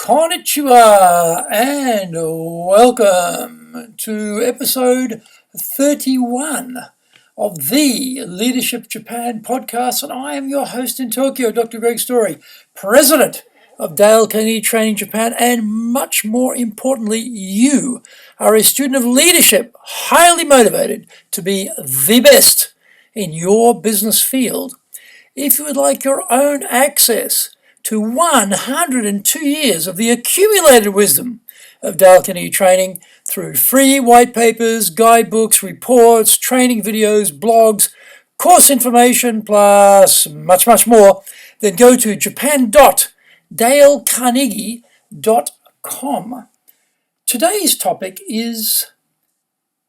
Konnichiwa and welcome to episode 31 of the Leadership Japan podcast, and I am your host in Tokyo, Dr. Greg Story, president of Dale Carnegie Training Japan, and much more importantly, you are a student of leadership, highly motivated to be the best in your business field. If you would like your own access to 102 years of the accumulated wisdom of Dale Carnegie Training through free white papers, guidebooks, reports, training videos, blogs, course information, plus much, much more, then go to japan.dalecarnegie.com. Today's topic is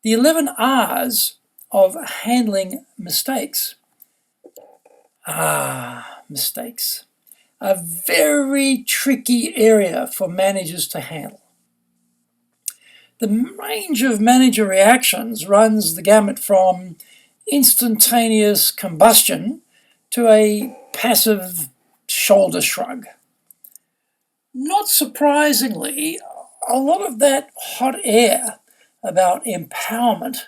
the 11 R's of handling mistakes. Mistakes. A very tricky area for managers to handle. The range of manager reactions runs the gamut from instantaneous combustion to a passive shoulder shrug. Not surprisingly, a lot of that hot air about empowerment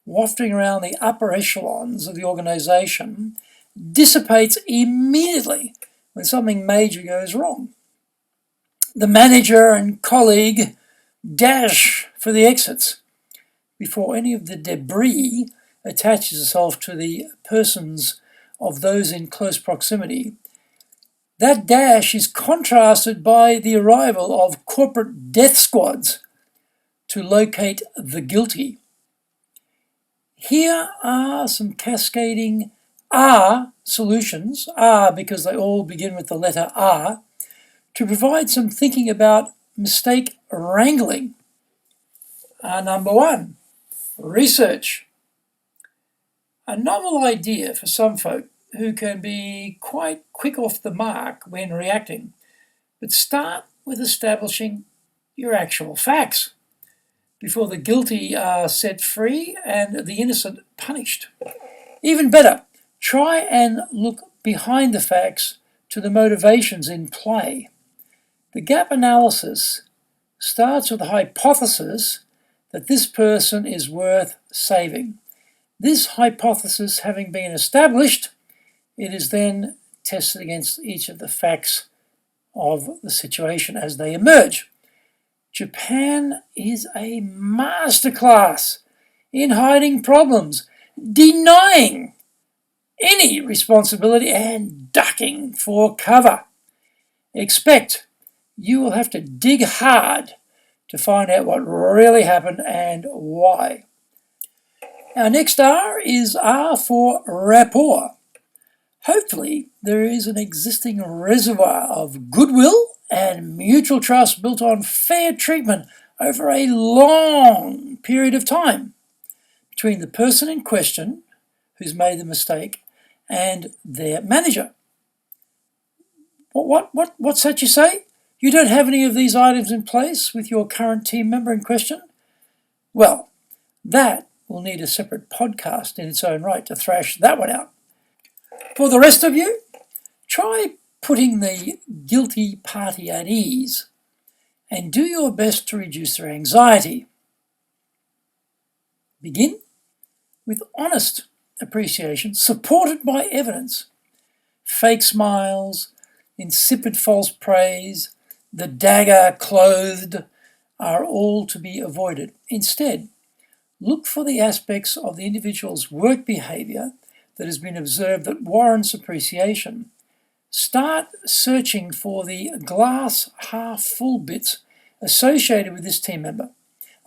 wafting around the upper echelons of the organization dissipates immediately when something major goes wrong. The manager and colleague dash for the exits before any of the debris attaches itself to the persons of those in close proximity. That dash is contrasted by the arrival of corporate death squads to locate the guilty. Here are some cascading R solutions, R because they all begin with the letter R, to provide some thinking about mistake wrangling. Number one, research. A novel idea for some folk who can be quite quick off the mark when reacting, but start with establishing your actual facts before the guilty are set free and the innocent punished. Even better, try and look behind the facts to the motivations in play. The gap analysis starts with the hypothesis that this person is worth saving. This hypothesis having been established, it is then tested against each of the facts of the situation as they emerge. Japan is a masterclass in hiding problems, denying any responsibility and ducking for cover. Expect you will have to dig hard to find out what really happened and why. Our next R is R for rapport. Hopefully there is an existing reservoir of goodwill and mutual trust built on fair treatment over a long period of time between the person in question who's made the mistake and their manager. What's that you say? You don't have any of these items in place with your current team member in question? Well, that will need a separate podcast in its own right to thrash that one out. For the rest of you, try putting the guilty party at ease and do your best to reduce their anxiety. Begin with honest appreciation supported by evidence. Fake smiles, insipid false praise, the dagger clothed are all to be avoided. Instead, look for the aspects of the individual's work behavior that has been observed that warrants appreciation. Start searching for the glass half full bits associated with this team member.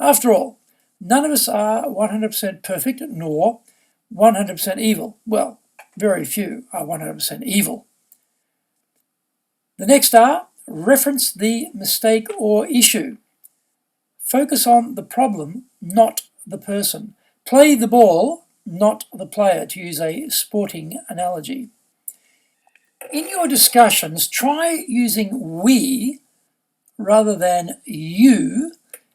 After all, none of us are 100% perfect nor 100% evil. Well, very few are 100% evil. The next R, reference the mistake or issue. Focus on the problem, not the person. Play the ball, not the player, to use a sporting analogy. In your discussions, try using we rather than you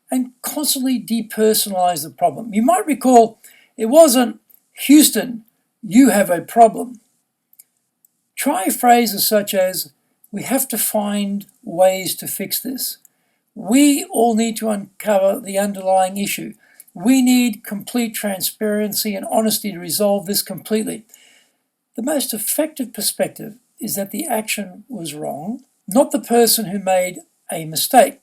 and constantly depersonalize the problem. You might recall it wasn't Houston, you have a problem. Try phrases such as, We have to find ways to fix this. We all need to uncover the underlying issue. We need complete transparency and honesty to resolve this completely. The most effective perspective is that the action was wrong, not the person who made a mistake.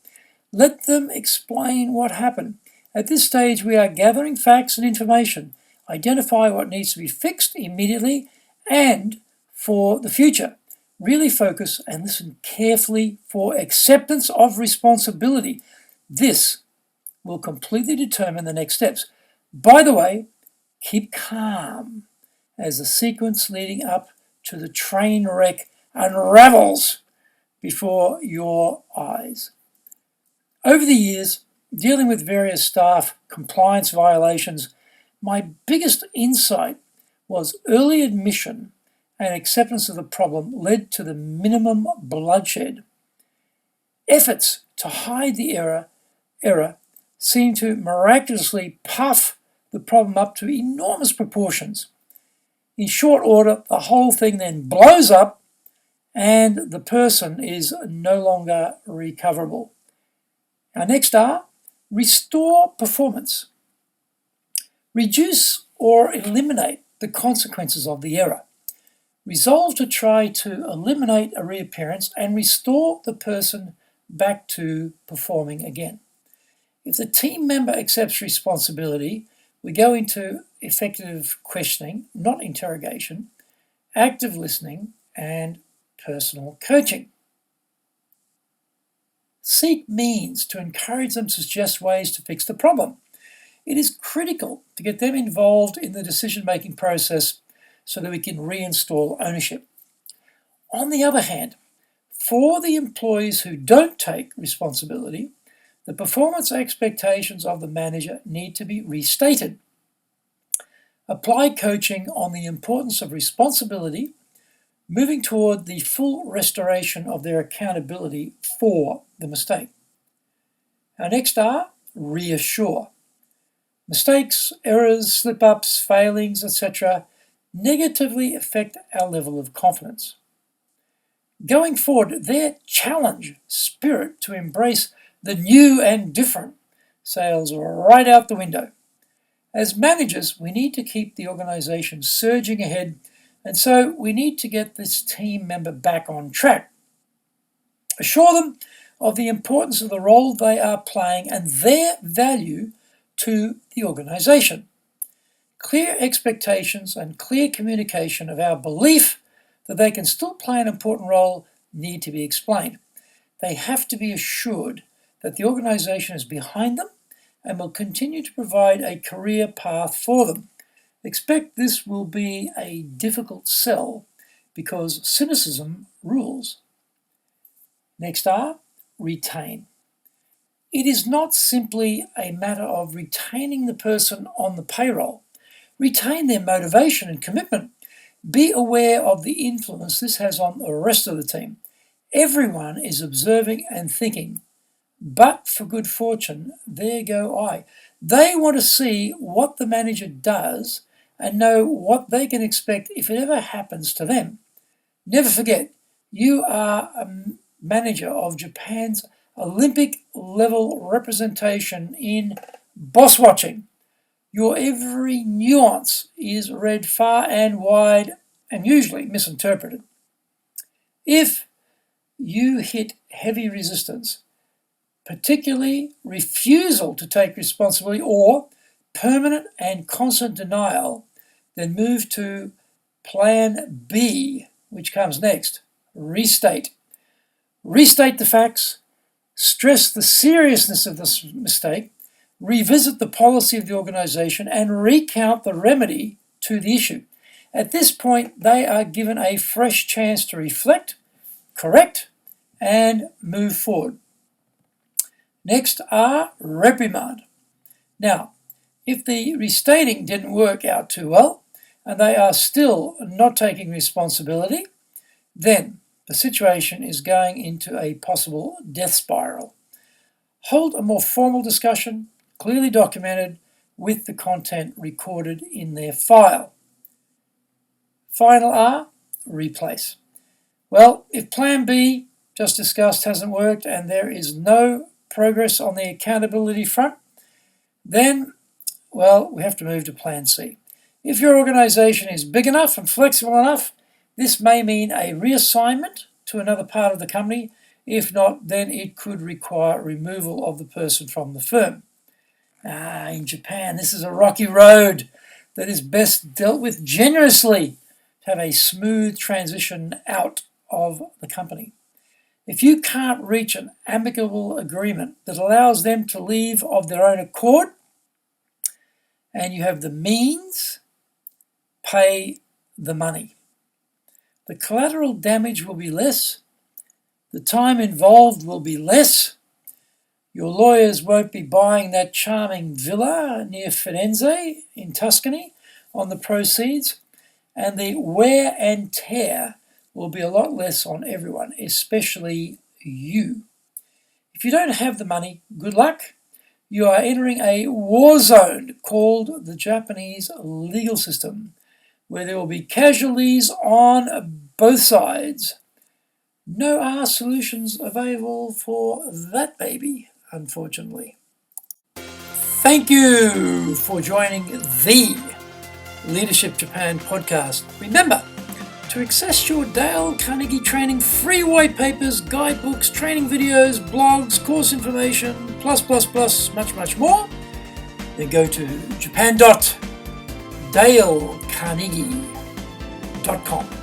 Let them explain what happened. At this stage, we are gathering facts and information, identify what needs to be fixed immediately and for the future. Really focus and listen carefully for acceptance of responsibility. This will completely determine the next steps. By the way, keep calm as the sequence leading up to the train wreck unravels before your eyes. Over the years, dealing with various staff compliance violations, my biggest insight was early admission and acceptance of the problem led to the minimum bloodshed. Efforts to hide the error seem to miraculously puff the problem up to enormous proportions. In short order, the whole thing then blows up and the person is no longer recoverable. Our next R, restore performance. Reduce or eliminate the consequences of the error. Resolve to try to eliminate a reappearance and restore the person back to performing again. If the team member accepts responsibility, we go into effective questioning, not interrogation, active listening, and personal coaching. Seek means to encourage them to suggest ways to fix the problem. It is critical to get them involved in the decision-making process so that we can reinstall ownership. On the other hand, for the employees who don't take responsibility, the performance expectations of the manager need to be restated. Apply coaching on the importance of responsibility, moving toward the full restoration of their accountability for the mistake. Our next R, reassure. Mistakes, errors, slip-ups, failings, etc. negatively affect our level of confidence. Going forward, their challenge spirit to embrace the new and different sails right out the window. As managers, we need to keep the organization surging ahead, and so we need to get this team member back on track. Assure them of the importance of the role they are playing and their value to the organization. Clear expectations and clear communication of our belief that they can still play an important role need to be explained. They have to be assured that the organization is behind them and will continue to provide a career path for them. Expect this will be a difficult sell because cynicism rules. Next R, retain. It is not simply a matter of retaining the person on the payroll. Retain their motivation and commitment. Be aware of the influence this has on the rest of the team. Everyone is observing and thinking, but for good fortune, there go I. They want to see what the manager does and know what they can expect if it ever happens to them. Never forget, you are a manager of Japan's Olympic-level representation in boss watching. Your every nuance is read far and wide and usually misinterpreted. If you hit heavy resistance, particularly refusal to take responsibility or permanent and constant denial, then move to Plan B, which comes next. Restate. Restate the facts, stress the seriousness of this mistake, revisit the policy of the organization, and recount the remedy to the issue. At this point, they are given a fresh chance to reflect, correct, and move forward. Next are reprimand. Now, if the restating didn't work out too well, and they are still not taking responsibility, then the situation is going into a possible death spiral. Hold a more formal discussion, clearly documented, with the content recorded in their file. Final R, replace. Well, if Plan B, just discussed, hasn't worked and there is no progress on the accountability front, then, well, we have to move to Plan C. If your organisation is big enough and flexible enough, this may mean a reassignment to another part of the company. If not, then it could require removal of the person from the firm. In Japan, this is a rocky road that is best dealt with generously to have a smooth transition out of the company. If you can't reach an amicable agreement that allows them to leave of their own accord, and you have the means, pay the money. The collateral damage will be less, the time involved will be less, your lawyers won't be buying that charming villa near Firenze in Tuscany on the proceeds, and the wear and tear will be a lot less on everyone, especially you. If you don't have the money, good luck. You are entering a war zone called the Japanese legal system, where there will be casualties on both sides. No solutions available for that baby, unfortunately. Thank you for joining the Leadership Japan podcast. Remember, to access your Dale Carnegie training free white papers, guidebooks, training videos, blogs, course information, plus, much more, then go to japan.dalecarnegie.com.